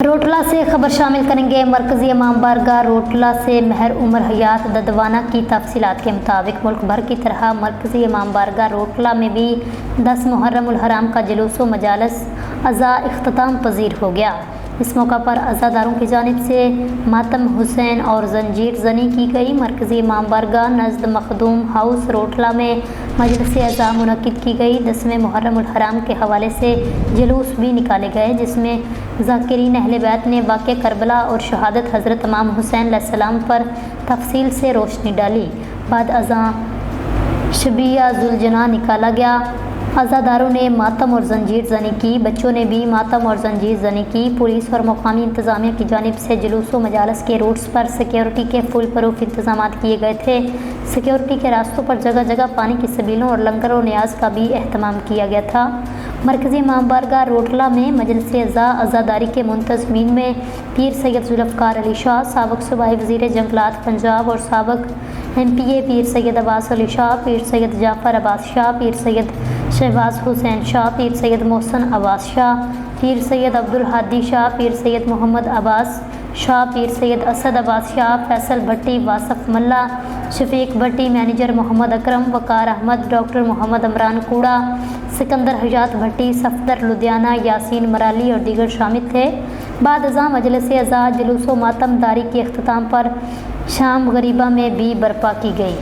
روٹلہ سے خبر شامل کریں گے۔ مرکزی امام بارگاہ روٹلہ سے مہر عمر حیات ددوانہ کی تفصیلات کے مطابق ملک بھر کی طرح مرکزی امام بارگاہ روٹلہ میں بھی 10 محرم الحرام کا جلوس و مجالس عزا اختتام پذیر ہو گیا۔ اس موقع پر عزاداروں کی جانب سے ماتم حسین اور زنجیر زنی کی گئی۔ مرکزی امام بارگاہ نزد مخدوم ہاؤس روٹلہ میں مجلس عزا منعقد کی گئی۔ 10ویں محرم الحرام کے حوالے سے جلوس بھی نکالے گئے، جس میں ذاکرین اہل بیت نے واقعہ کربلا اور شہادت حضرت امام حسین علیہ السلام پر تفصیل سے روشنی ڈالی۔ بعد ازاں شبیہ ذوالجناح نکالا گیا۔ عزاداروں نے ماتم اور زنجیر زنی کی، بچوں نے بھی ماتم اور زنجیر زنی کی۔ پولیس اور مقامی انتظامیہ کی جانب سے جلوس و مجالس کے روٹس پر سیکیورٹی کے فل پروف انتظامات کیے گئے تھے۔ سیکیورٹی کے راستوں پر جگہ جگہ پانی کی سبیلوں اور لنگر و نیاز کا بھی اہتمام کیا گیا تھا۔ مرکزی امام بارگاہ روٹلہ میں مجلس عزاداری کے منتظمین میں پیر سید ذوالفقار علی شاہ، سابق صوبائی وزیر جنگلات پنجاب اور سابق MPA پیر سید عباس علی شاہ، پیر سید جعفر عباس شاہ، پیر سید شہباز حسین شاہ، پیر سید محسن عباس شاہ، پیر سید عبدالہادی شاہ، پیر سید محمد عباس شاہ، پیر سید اسد عباس شاہ، فیصل بھٹی، واصف ملا، شفیق بھٹی، مینیجر محمد اکرم، وقار احمد، ڈاکٹر محمد عمران کوڑا، سکندر حجات بھٹی، صفدر لدھیانہ، یاسین مرالی اور دیگر شامل تھے۔ بعد ازاں مجلس عزا جلوس و ماتم داری کے اختتام پر شام غریبہ میں بھی برپا کی گئی۔